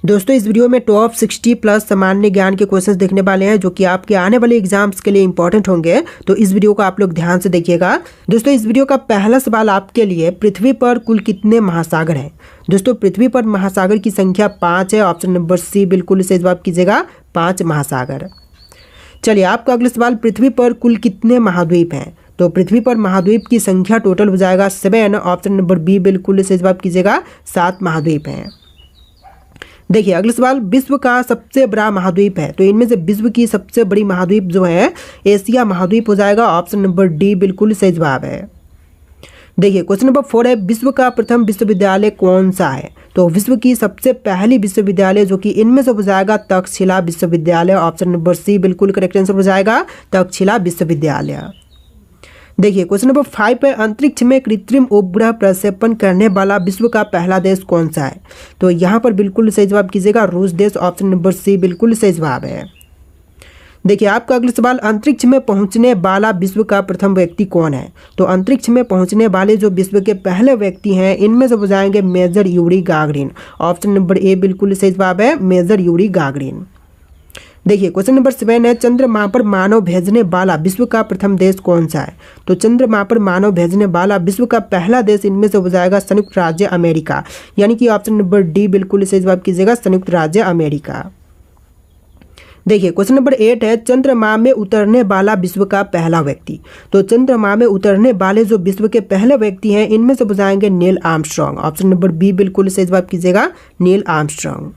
दोस्तों इस वीडियो में टॉप 60 प्लस सामान्य ज्ञान के क्वेश्चंस देखने वाले हैं जो कि आपके आने वाले एग्जाम्स के लिए इंपॉर्टेंट होंगे। तो इस वीडियो को आप लोग ध्यान से देखिएगा। दोस्तों इस वीडियो का पहला सवाल आपके लिए, पृथ्वी पर कुल कितने महासागर हैं? दोस्तों पृथ्वी पर महासागर की संख्या 5 है। ऑप्शन नंबर सी बिल्कुल सही जवाब कीजिएगा, 5 महासागर। चलिए आपका अगला सवाल, पृथ्वी पर कुल कितने महाद्वीप हैं? तो पृथ्वी पर महाद्वीप की संख्या टोटल हो जाएगा 7। ऑप्शन नंबर बी बिल्कुल सही जवाब कीजिएगा, 7 महाद्वीप हैं। देखिए अगला सवाल, विश्व का सबसे बड़ा महाद्वीप है। तो इनमें से विश्व की सबसे बड़ी महाद्वीप जो है एशिया महाद्वीप हो जाएगा। ऑप्शन नंबर डी बिल्कुल सही जवाब है। देखिए क्वेश्चन नंबर 4 है, विश्व का प्रथम विश्वविद्यालय कौन सा है? तो विश्व की सबसे पहली विश्वविद्यालय जो कि इनमें से हो जाएगा तक्षशिला विश्वविद्यालय। ऑप्शन नंबर सी बिल्कुल करेक्ट आंसर हो जाएगा, तक्षशिला विश्वविद्यालय। देखिए क्वेश्चन नंबर 5 है, अंतरिक्ष में कृत्रिम उपग्रह प्रक्षेपण करने वाला विश्व का पहला देश कौन सा है? तो यहाँ पर बिल्कुल सही जवाब कीजिएगा, रूस देश। ऑप्शन नंबर सी बिल्कुल सही जवाब है। देखिए आपका अगला सवाल, अंतरिक्ष में पहुंचने वाला विश्व का प्रथम व्यक्ति कौन है? तो अंतरिक्ष में पहुंचने वाले जो विश्व के पहले व्यक्ति हैं इनमें से हो जाएंगे major Yuri Gagarin. Option number A बिल्कुल सही जवाब है, मेजर यूरी गागरिन। देखिए क्वेश्चन नंबर 7 है, चंद्रमा पर मानव भेजने वाला विश्व का प्रथम देश कौन सा है? तो चंद्रमा पर मानव भेजने वाला विश्व का पहला देश इनमें से हो जाएगा संयुक्त राज्य अमेरिका। यानी कि ऑप्शन नंबर डी बिल्कुल सही जवाब कीजिएगा, संयुक्त राज्य अमेरिका। देखिए क्वेश्चन नंबर 8 है, चंद्रमा में उतरने वाला विश्व का पहला व्यक्ति। तो चंद्रमा में उतरने वाले जो विश्व के पहले व्यक्ति हैं इनमें से हो जाएंगे Neil Armstrong. Option number B बिल्कुल सही जवाब कीजिएगा, नील आर्मस्ट्रांग।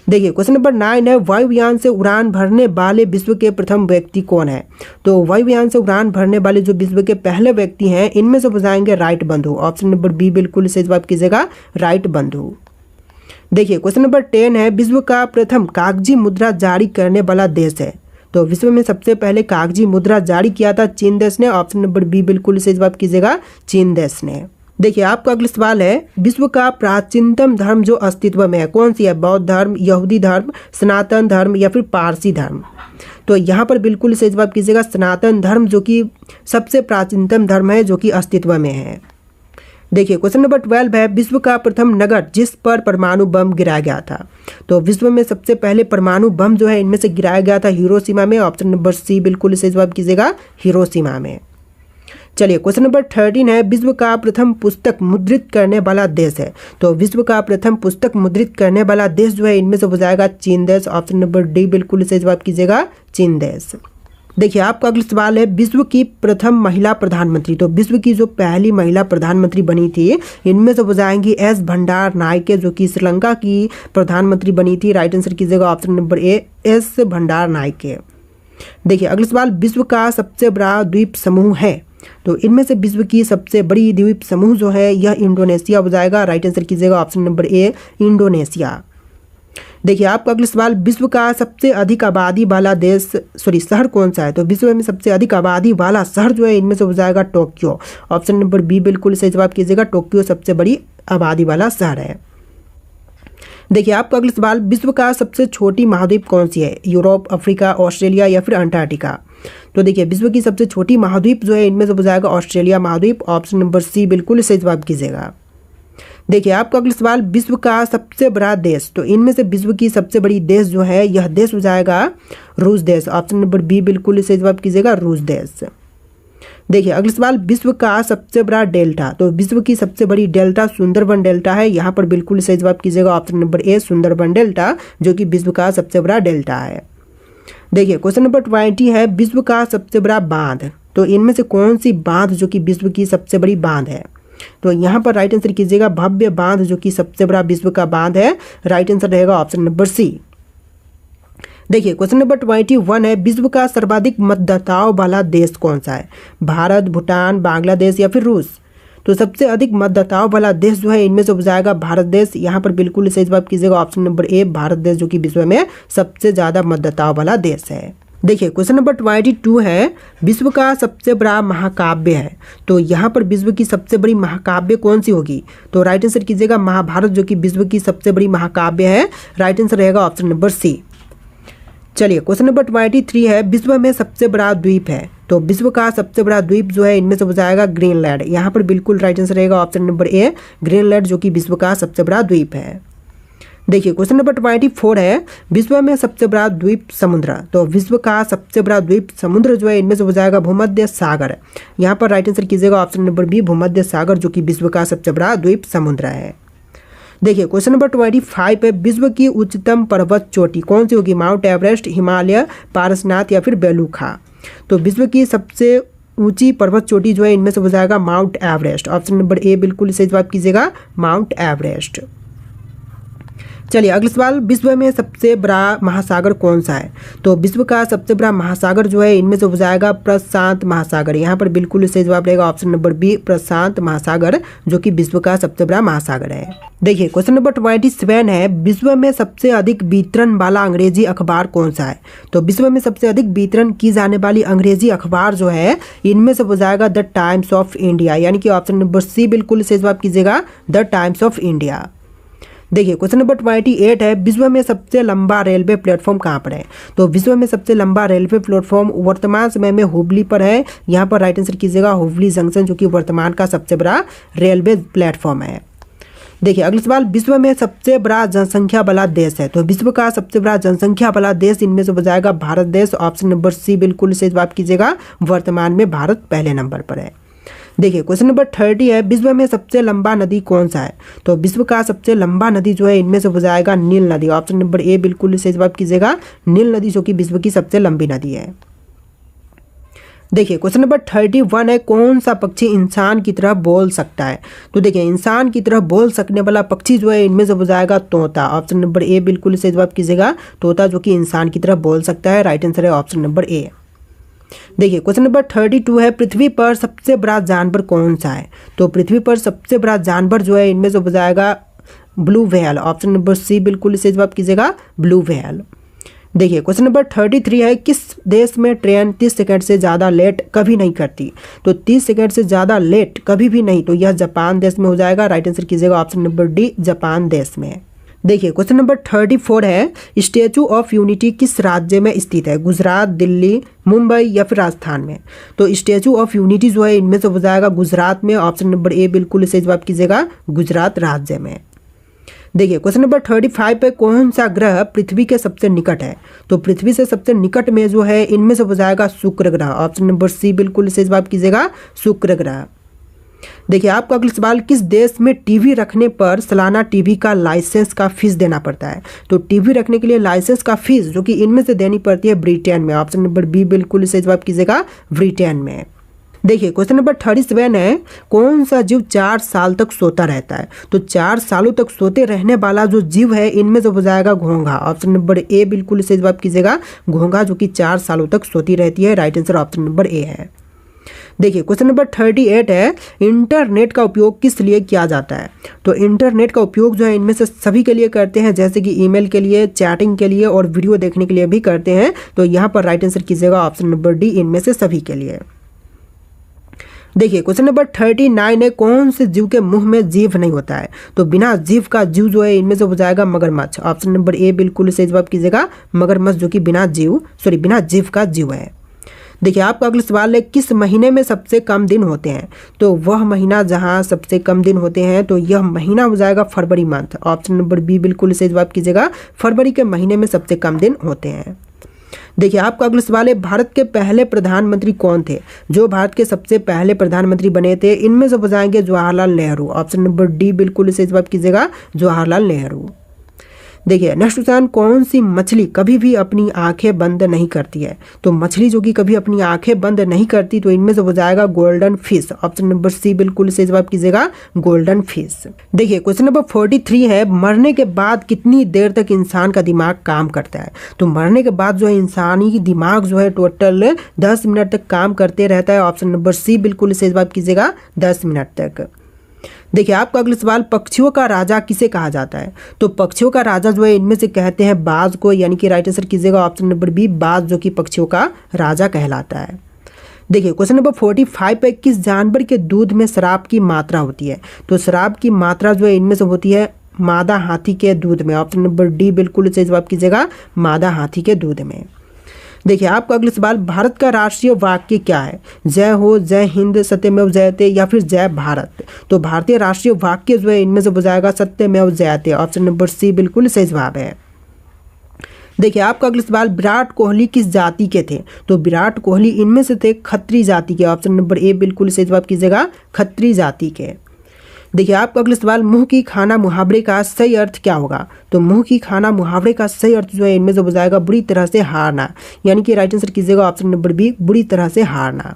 देखिए क्वेश्चन नंबर 9 है, वायुयान से उड़ान भरने वाले विश्व के प्रथम व्यक्ति कौन है? तो वायुयान से उड़ान भरने वाले जो विश्व के पहले व्यक्ति हैं इनमें से हो जाएंगे राइट बंधु। ऑप्शन नंबर बी बिल्कुल सही जवाब कीजिएगा, राइट बंधु। देखिए क्वेश्चन नंबर 10 है, विश्व का प्रथम कागजी मुद्रा जारी करने वाला देश है। तो विश्व में सबसे पहले कागजी मुद्रा जारी किया था चीन देश ने। ऑप्शन नंबर बी बिल्कुल सही जवाब कीजिएगा, चीन देश ने। देखिए आपका अगला सवाल है, विश्व का प्राचीनतम धर्म जो अस्तित्व में है कौन सी है? बौद्ध धर्म, यहूदी धर्म, सनातन धर्म या फिर पारसी धर्म? तो यहाँ पर बिल्कुल सही जवाब कीजिएगा, सनातन धर्म जो कि सबसे प्राचीनतम धर्म है जो कि अस्तित्व में है। देखिए क्वेश्चन नंबर 12 है, विश्व का प्रथम नगर जिस पर परमाणु बम गिराया गया था। तो विश्व में सबसे पहले परमाणु बम जो है इनमें से गिराया गया था हिरोशिमा में। ऑप्शन नंबर सी बिल्कुल सही जवाब कीजिएगा, हिरोशिमा में। चलिए क्वेश्चन नंबर 13 है, विश्व का प्रथम पुस्तक मुद्रित करने वाला देश है। तो विश्व का प्रथम पुस्तक मुद्रित करने वाला देश जो है इनमें से हो जाएगा चीन देश। ऑप्शन नंबर डी बिल्कुल सही जवाब कीजिएगा, चीन देश। देखिए आपका अगला सवाल है, विश्व की प्रथम महिला प्रधानमंत्री। तो विश्व की जो पहली महिला प्रधानमंत्री बनी थी इनमें से हो जाएंगी एस भंडार नायके जो कि श्रीलंका की प्रधानमंत्री बनी थी। राइट आंसर कीजिएगा, ऑप्शन नंबर ए एस भंडार नायके। देखिए अगला सवाल, विश्व का सबसे बड़ा द्वीप समूह है। तो इनमें से विश्व की सबसे बड़ी द्वीप समूह जो है यह इंडोनेशिया हो जाएगा। राइट आंसर कीजिएगा, ऑप्शन नंबर ए इंडोनेशिया। देखिए आपका अगला सवाल, विश्व का सबसे अधिक आबादी वाला शहर कौन सा है? तो विश्व में सबसे अधिक आबादी वाला शहर जो है इनमें से हो जाएगा टोक्यो। ऑप्शन नंबर बी बिल्कुल सही जवाब कीजिएगा, टोक्यो सबसे बड़ी आबादी वाला शहर है। देखिए आपका अगला सवाल, विश्व का सबसे छोटी महाद्वीप कौन सी है? यूरोप, अफ्रीका, ऑस्ट्रेलिया या फिर अंटार्कटिका? तो देखिए विश्व की सबसे छोटी महाद्वीप जो है इनमें से हो जाएगा ऑस्ट्रेलिया महाद्वीप। ऑप्शन नंबर सी बिल्कुल सही जवाब कीजिएगा। देखिए आपका अगला सवाल, विश्व का सबसे बड़ा देश। तो इनमें से विश्व की सबसे बड़ी देश जो है यह देश हो जाएगा रूस देश। ऑप्शन नंबर बी बिल्कुल सही जवाब कीजिएगा, रूस देश। देखिए अगला सवाल, विश्व का सबसे बड़ा डेल्टा। तो विश्व की सबसे बड़ी डेल्टा सुंदरबन डेल्टा है। यहाँ पर बिल्कुल सही जवाब कीजिएगा, ऑप्शन नंबर ए सुंदरबन डेल्टा जो कि विश्व का सबसे बड़ा डेल्टा है। देखिए क्वेश्चन नंबर 20 है, विश्व का सबसे बड़ा बांध। तो इनमें से कौन सी बांध जो कि विश्व की सबसे बड़ी बांध है? तो यहाँ पर राइट आंसर कीजिएगा, भव्य बांध जो कि सबसे बड़ा विश्व का बांध है। राइट आंसर रहेगा ऑप्शन नंबर सी। देखिए क्वेश्चन नंबर 21 है, विश्व का सर्वाधिक मतदाताओं वाला देश कौन सा है? भारत, भूटान, बांग्लादेश या फिर रूस? तो सबसे अधिक मतदाताओं वाला देश जो है इनमें से हो जाएगा भारत देश। यहाँ पर बिल्कुल सही जवाब कीजिएगा, ऑप्शन नंबर ए भारत देश जो कि विश्व में सबसे ज़्यादा मतदाताओं वाला देश है। देखिए क्वेश्चन नंबर 22 है, विश्व का सबसे बड़ा महाकाव्य है। तो यहाँ पर विश्व की सबसे बड़ी महाकाव्य कौन सी होगी? तो राइट आंसर कीजिएगा महाभारत जो कि विश्व की सबसे बड़ी महाकाव्य है। राइट आंसर रहेगा ऑप्शन नंबर सी। चलिए क्वेश्चन नंबर 23 है, विश्व में सबसे बड़ा द्वीप है। तो विश्व का सबसे बड़ा द्वीप जो है इनमें से हो जाएगा ग्रीनलैंड। यहाँ पर बिल्कुल राइट आंसर रहेगा ऑप्शन नंबर ए ग्रीनलैंड जो कि विश्व का सबसे बड़ा द्वीप है। देखिए क्वेश्चन नंबर 24 है, विश्व में सबसे बड़ा द्वीप समुद्र। तो विश्व का सबसे बड़ा द्वीप समुद्र जो है इनमें से हो जाएगा भूमध्य सागर। यहाँ पर राइट आंसर कीजिएगा ऑप्शन नंबर बी भूमध्य सागर, जो कि विश्व का सबसे बड़ा द्वीप समुद्र है। देखिए क्वेश्चन नंबर 25 है, विश्व की उच्चतम पर्वत चोटी कौन सी होगी? माउंट एवरेस्ट, हिमालय, पारसनाथ या फिर बेलूखा। तो विश्व की सबसे ऊंची पर्वत चोटी जो है इनमें से हो जाएगा mount Everest. Option number A बिल्कुल सही जवाब कीजिएगा, माउंट एवरेस्ट। चलिए अगला सवाल, विश्व में सबसे बड़ा महासागर कौन सा है? तो विश्व का सबसे बड़ा महासागर जो है इनमें से हो जाएगा प्रशांत महासागर। यहाँ पर बिल्कुल सही जवाब रहेगा ऑप्शन नंबर बी प्रशांत महासागर, जो कि विश्व का सबसे बड़ा महासागर है। देखिए क्वेश्चन नंबर 27 है, विश्व में सबसे अधिक वितरण वाला अंग्रेजी अखबार कौन सा है? तो विश्व में सबसे अधिक वितरण की जाने वाली अंग्रेजी अखबार जो है इनमें से हो जाएगा द टाइम्स ऑफ इंडिया, यानी कि ऑप्शन नंबर सी बिल्कुल सही जवाब कीजिएगा, द टाइम्स ऑफ इंडिया। देखिए क्वेश्चन नंबर 28 है, विश्व में सबसे लंबा रेलवे प्लेटफॉर्म कहाँ पर है? तो विश्व में सबसे लंबा रेलवे प्लेटफॉर्म वर्तमान समय में हुबली पर है। यहाँ पर राइट आंसर कीजिएगा हुबली जंक्शन, जो कि वर्तमान का सबसे बड़ा रेलवे प्लेटफॉर्म है। देखिए अगला सवाल, विश्व में सबसे बड़ा जनसंख्या वाला देश है? तो विश्व का सबसे बड़ा जनसंख्या वाला देश इनमें से हो जाएगा भारत देश। ऑप्शन नंबर सी बिल्कुल सही जवाब कीजिएगा, वर्तमान में भारत पहले नंबर पर है। देखिए क्वेश्चन नंबर 30 है, विश्व में सबसे लंबा नदी कौन सा है? तो विश्व का सबसे लंबा नदी जो है इनमें से हो जाएगा नील नदी। ऑप्शन नंबर ए बिल्कुल सही जवाब कीजिएगा, नील नदी, जो कि विश्व की सबसे लंबी नदी है। देखिए क्वेश्चन नंबर 31 है, कौन सा पक्षी इंसान की तरह बोल सकता है? तो देखिए इंसान की तरह बोल सकने वाला पक्षी जो है इनमें से हो जाएगा तोता। ऑप्शन नंबर ए बिल्कुल सही जवाब कीजिएगा, तोता, जो कि इंसान की तरह बोल सकता है। राइट आंसर है ऑप्शन नंबर ए। देखिए क्वेश्चन नंबर 32 है, पृथ्वी पर सबसे बड़ा जानवर कौन सा है? तो पृथ्वी पर सबसे बड़ा जानवर जो है इनमें से हो जाएगा blue whale. Option number C बिल्कुल सही जवाब कीजिएगा, ब्लू व्हेल। देखिए क्वेश्चन नंबर 33 है, किस देश में ट्रेन 30 सेकंड से ज़्यादा लेट कभी नहीं करती? तो 30 सेकंड से ज़्यादा लेट कभी भी नहीं, तो यह जापान देश में हो जाएगा। राइट आंसर कीजिएगा ऑप्शन नंबर डी, जापान देश में। देखिए क्वेश्चन नंबर 34 है, स्टैचू ऑफ यूनिटी किस राज्य में स्थित है? गुजरात, दिल्ली, मुंबई या फिर राजस्थान में? तो स्टैचू ऑफ यूनिटी जो है इनमें से हो जाएगा गुजरात में। ऑप्शन नंबर ए बिल्कुल सही जवाब कीजिएगा, गुजरात राज्य में। देखिए क्वेश्चन नंबर 35 पे, कौन सा ग्रह पृथ्वी के सबसे निकट है? तो पृथ्वी से सबसे निकट में जो है इनमें से हो जाएगा शुक्र ग्रह। ऑप्शन नंबर सी बिल्कुल सही जवाब कीजिएगा, शुक्र ग्रह। देखिए आपका अगला सवाल, किस देश में टीवी रखने पर सालाना टीवी का लाइसेंस का फीस देना पड़ता है? तो टीवी रखने के लिए लाइसेंस का फीस जो कि इनमें से देनी पड़ती है ब्रिटेन में। ऑप्शन नंबर बी बिल्कुल सही जवाब कीजिएगा, ब्रिटेन में। देखिए क्वेश्चन नंबर 37 है, कौन सा जीव 4 साल तक सोता रहता है? तो 4 सालों तक सोते रहने वाला जो जीव है इनमें से हो जाएगा घोंघा। ऑप्शन नंबर ए बिल्कुल सही जवाब कीजिएगा, घोंघा, जो कि 4 सालों तक सोती रहती है। राइट आंसर ऑप्शन नंबर ए है। देखिए क्वेश्चन नंबर 38 है, इंटरनेट का उपयोग किस लिए किया जाता है? तो इंटरनेट का उपयोग जो है इनमें से सभी के लिए करते हैं, जैसे कि ईमेल के लिए, चैटिंग के लिए और वीडियो देखने के लिए भी करते हैं। तो यहाँ पर राइट आंसर कीजिएगा ऑप्शन नंबर डी, इनमें से सभी के लिए। देखिए क्वेश्चन नंबर 39 है, कौन से जीव के मुंह में जीभ नहीं होता है? तो बिना जीभ का जीव जो है इनमें से हो जाएगा मगरमच्छ। ऑप्शन नंबर ए बिल्कुल सही जवाब कीजिएगा, मगरमच्छ, जो कि बिना जीभ का जीव है। देखिए आपका अगला सवाल है, किस महीने में सबसे कम दिन होते हैं? तो वह महीना जहां सबसे कम दिन होते हैं तो यह महीना हो जाएगा फरवरी मंथ। ऑप्शन नंबर बी बिल्कुल सही जवाब कीजिएगा, फरवरी के महीने में सबसे कम दिन होते हैं। देखिए आपका अगला सवाल है, भारत के पहले प्रधानमंत्री कौन थे? जो भारत के सबसे पहले प्रधानमंत्री बने थे इनमें से हो जाएंगे Jawaharlal Nehru. Option number D बिल्कुल सही जवाब कीजिएगा, जवाहरलाल नेहरू। देखिए नेक्स्ट क्वेश्चन, कौन सी मछली कभी भी अपनी आंखें बंद नहीं करती है? तो मछली जो कि कभी अपनी आंखें बंद नहीं करती तो इनमें से हो जाएगा golden fish. Option number C बिल्कुल सही जवाब कीजिएगा, गोल्डन फिश। देखिए क्वेश्चन नंबर 43 है, मरने के बाद कितनी देर तक इंसान का दिमाग काम करता है? तो मरने के बाद जो है इंसानी दिमाग जो है टोटल 10 मिनट तक काम करते रहता है। ऑप्शन नंबर सी बिल्कुल सही जवाब कीजिएगा, 10 मिनट तक। देखिए आपका अगला सवाल, पक्षियों का राजा किसे कहा जाता है? तो पक्षियों का राजा जो है इनमें से कहते हैं बाज को, यानी कि राइट आंसर कीजिएगा ऑप्शन नंबर बी, बाज, जो कि पक्षियों का राजा कहलाता है। देखिए क्वेश्चन नंबर 45 पे, किस जानवर के दूध में शराब की मात्रा होती है? तो शराब की मात्रा जो है इनमें से होती है मादा हाथी के दूध में। ऑप्शन नंबर डी बिल्कुल सही जवाब कीजिएगा, मादा हाथी के दूध में। देखिए आपका अगला सवाल, भारत का राष्ट्रीय वाक्य क्या है? जय हो, जय हिंद, सत्यमेव जयते या फिर जय भारत? तो भारतीय राष्ट्रीय वाक्य जो है इनमें से हो जाएगा सत्यमेव जयते। ऑप्शन नंबर सी बिल्कुल सही जवाब है। देखिए आपका अगला सवाल, विराट कोहली किस जाति के थे? तो विराट कोहली इनमें से थे खत्री जाति के। ऑप्शन नंबर ए बिल्कुल सही जवाब कीजिएगा, खत्री जाति के। देखिए आपका अगला सवाल, मुंह की खाना मुहावरे का सही अर्थ क्या होगा? तो मुंह की खाना मुहावरे का सही अर्थ जो है इनमें से हो जाएगा बुरी तरह से हारना, यानी कि राइट आंसर कीजिएगा ऑप्शन नंबर बी, बुरी तरह से हारना।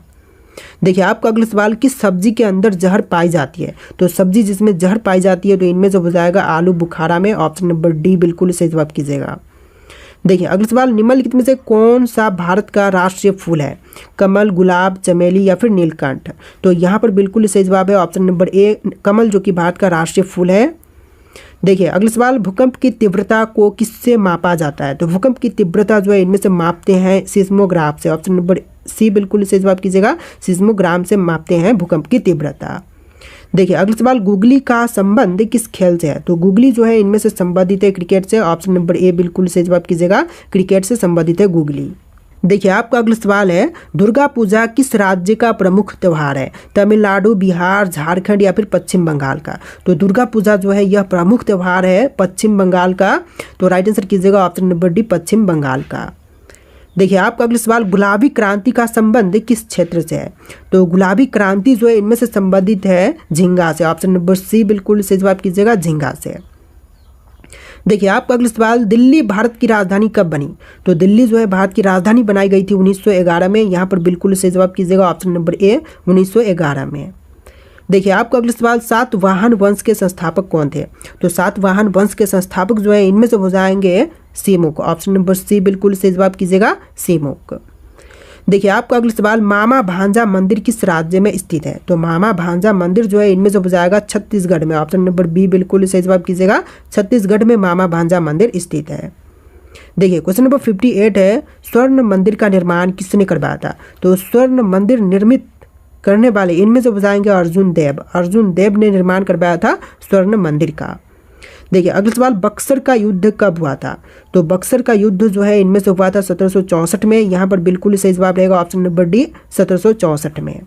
देखिए आपका अगला सवाल, किस सब्जी के अंदर जहर पाई जाती है? तो सब्जी जिसमें जहर पाई जाती है तो इनमें से हो जाएगा आलू बुखारा में। ऑप्शन नंबर डी बिल्कुल सही जवाब कीजिएगा। देखिए अगला सवाल, निम्नलिखित में से कौन सा भारत का राष्ट्रीय फूल है? कमल, गुलाब, चमेली या फिर नीलकंठ? तो यहाँ पर बिल्कुल सही जवाब है ऑप्शन नंबर ए, कमल, जो कि भारत का राष्ट्रीय फूल है। देखिए अगला सवाल, भूकंप की तीव्रता को किससे मापा जाता है? तो भूकंप की तीव्रता जो है इनमें से मापते हैं सिस्मोग्राफ से। ऑप्शन नंबर सी बिल्कुल सही जवाब कीजिएगा, सिस्मोग्राम से मापते हैं भूकंप की तीव्रता। देखिए अगला सवाल, गुगली का संबंध किस खेल से है? तो गुगली जो है इनमें से संबंधित है क्रिकेट से। ऑप्शन नंबर ए बिल्कुल सही जवाब कीजिएगा, क्रिकेट से संबंधित है गुगली। देखिए आपका अगला सवाल है, दुर्गा पूजा किस राज्य का प्रमुख त्यौहार है? तमिलनाडु, बिहार, झारखंड या फिर पश्चिम बंगाल का? तो दुर्गा पूजा जो है यह प्रमुख त्यौहार है पश्चिम बंगाल का। तो राइट आंसर कीजिएगा ऑप्शन नंबर डी, पश्चिम बंगाल का। देखिए आपका अगला सवाल, गुलाबी क्रांति का संबंध किस क्षेत्र से है? तो गुलाबी क्रांति जो है इनमें से संबंधित है झींगा से। ऑप्शन नंबर सी बिल्कुल सही जवाब कीजिएगा, झींगा से। देखिए आपका अगला सवाल, दिल्ली भारत की राजधानी कब बनी? तो दिल्ली जो है भारत की राजधानी बनाई गई थी 1911 में। यहाँ पर बिल्कुल सही जवाब कीजिएगा ऑप्शन नंबर ए, 1911 में। देखिए आपका अगला सवाल, सातवाहन वंश के संस्थापक कौन थे? तो सातवाहन वंश के संस्थापक जो है इनमें से हो जाएंगे सीमुक। ऑप्शन नंबर सी बिल्कुल सही जवाब कीजिएगा, सीमुक। देखिए आपका अगला सवाल, मामा भांजा मंदिर किस राज्य में स्थित है? तो मामा भांजा मंदिर जो है इनमें से हो जाएगा छत्तीसगढ़ में। ऑप्शन नंबर बी बिल्कुल सही जवाब कीजिएगा, छत्तीसगढ़ में मामा भांजा मंदिर स्थित है। देखिए क्वेश्चन नंबर 58 है, स्वर्ण मंदिर का निर्माण किसने करवाया था? तो स्वर्ण मंदिर निर्मित करने वाले इनमें से बताएंगे अर्जुन देव। अर्जुन देव ने निर्माण करवाया था स्वर्ण मंदिर का। देखिए अगला सवाल, बक्सर का युद्ध कब हुआ था? तो बक्सर का युद्ध जो है इनमें से हुआ था 1764 में। यहाँ पर बिल्कुल सही जवाब रहेगा ऑप्शन नंबर डी, 1764 में।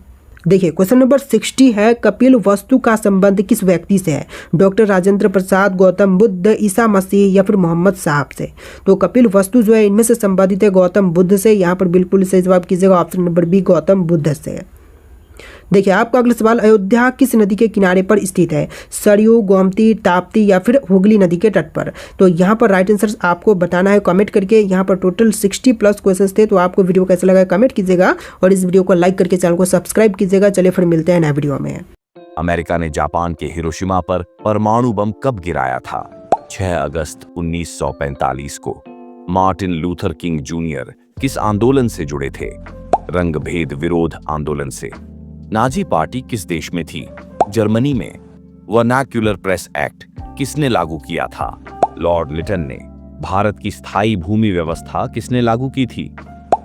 देखिए क्वेश्चन नंबर 60 है, कपिल वस्तु का संबंध किस व्यक्ति से है? डॉक्टर राजेंद्र प्रसाद, गौतम बुद्ध, ईसा मसीह या फिर मोहम्मद साहब से? तो कपिल वस्तु जो है इनमें से संबंधित है गौतम बुद्ध से। यहाँ पर बिल्कुल सही जवाब कीजिएगा option number B, Gautam Buddha से। देखिए आपका अगला सवाल, अयोध्या किस नदी के किनारे पर स्थित है? सरयू, गोमती, ताप्ती या फिर हुगली नदी के तट पर? तो यहाँ पर राइट आंसर आपको बताना है कमेंट करके। यहाँ पर टोटल 60+ क्वेश्चंस थे। तो आपको वीडियो कैसा लगा कमेंट कीजिएगा और इस वीडियो को लाइक करके चैनल को सब्सक्राइब कीजिएगा। चलिए फिर मिलते हैं नए वीडियो में। अमेरिका ने जापान के हिरोशिमा पर परमाणु बम कब गिराया था? 6 अगस्त 1945 को। मार्टिन लूथर किंग जूनियर किस आंदोलन से जुड़े थे? रंग भेद विरोध आंदोलन से। नाजी पार्टी किस देश में थी? जर्मनी में। वर्नाक्युलर प्रेस एक्ट किसने लागू किया था? लॉर्ड लिटन ने। भारत की स्थायी भूमि व्यवस्था किसने लागू की थी?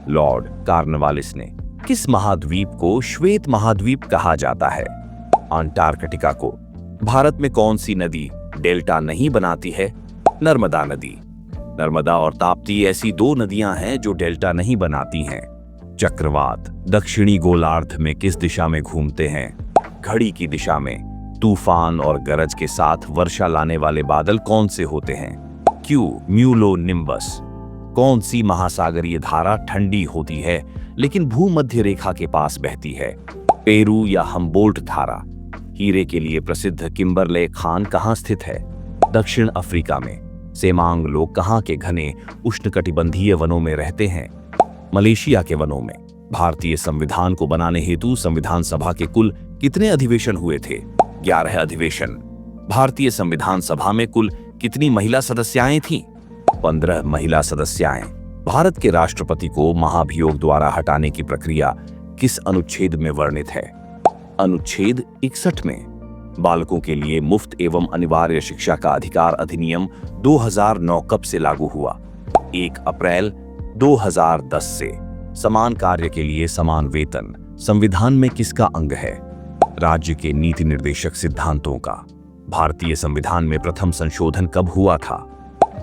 लॉर्ड कॉर्नवालिस ने। किस महाद्वीप को श्वेत महाद्वीप कहा जाता है? अंटार्कटिका को। भारत में कौन सी नदी डेल्टा नहीं बनाती है? नर्मदा नदी। नर्मदा और ताप्ती ऐसी 2 नदियां हैं जो डेल्टा नहीं बनाती हैं। चक्रवात दक्षिणी गोलार्ध में किस दिशा में घूमते हैं? घड़ी की दिशा में। तूफान और गरज के साथ वर्षा लाने वाले बादल कौन से होते हैं? क्यूम्यूलो निम्बस। कौन सी महासागरीय धारा ठंडी होती है लेकिन भूमध्य रेखा के पास बहती है? पेरू या हम्बोल्ट धारा। हीरे के लिए प्रसिद्ध किम्बरले खान कहाँ स्थित है? दक्षिण अफ्रीका में। सेमांग लोग कहाँ के घने उष्णकटिबंधीय वनों में रहते हैं? मलेशिया के वनों में। भारतीय संविधान को बनाने हेतु संविधान सभा के कुल कितने अधिवेशन हुए थे? 11 अधिवेशन। भारतीय संविधान सभा में कुल कितनी महिला सदस्याएं थीं? 15 महिला सदस्याएं। भारत के राष्ट्रपति को महाभियोग द्वारा हटाने की प्रक्रिया किस अनुच्छेद में वर्णित है? अनुच्छेद 61 में। बालकों के लिए मुफ्त एवं अनिवार्य शिक्षा का अधिकार अधिनियम 2009 कब से लागू हुआ? 1 अप्रैल 2010 से। समान कार्य के लिए समान वेतन संविधान में किसका अंग है? राज्य के नीति निर्देशक सिद्धांतों का। भारतीय संविधान में प्रथम संशोधन कब हुआ था?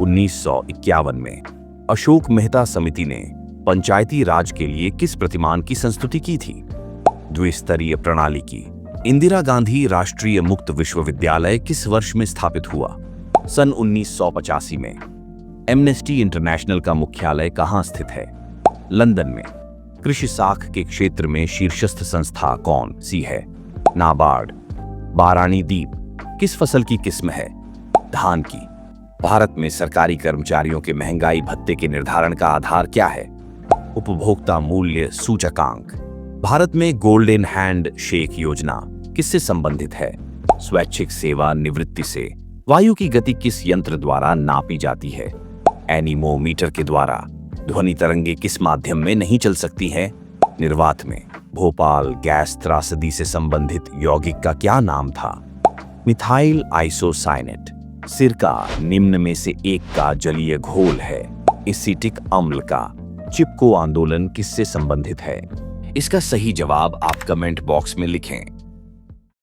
1951 में। अशोक मेहता समिति ने पंचायती राज के लिए किस प्रतिमान की संस्तुति की थी? द्विस्तरीय प्रणाली की। इंदिरा गांधी राष्ट्रीय मुक्त विश्वविद्यालय किस वर्ष में स्थापित हुआ? सन 1985 में। एमनेस्टी इंटरनेशनल का मुख्यालय कहाँ स्थित है? लंदन में। कृषि साख के क्षेत्र में शीर्षस्थ संस्था कौन सी है? नाबार्ड। बारानी द्वीप किस फसल की किस्म है? धान की। भारत में सरकारी कर्मचारियों के महंगाई भत्ते के निर्धारण का आधार क्या है? उपभोक्ता मूल्य सूचकांक। भारत में गोल्डन हैंड शेक योजना किससे संबंधित है? स्वैच्छिक सेवा निवृत्ति से। वायु की गति किस यंत्र द्वारा नापी जाती है? एनीमोमीटर के द्वारा। ध्वनि तरंगे किस माध्यम में नहीं चल सकती हैं? निर्वात में। भोपाल गैस त्रासदी से संबंधित यौगिक का क्या नाम था? Methyl isocyanate. सिरका निम्न में से एक का जलीय घोल है। एसिटिक अम्ल का। चिपको आंदोलन किससे संबंधित है? इसका सही जवाब आप कमेंट बॉक्स में लिखें।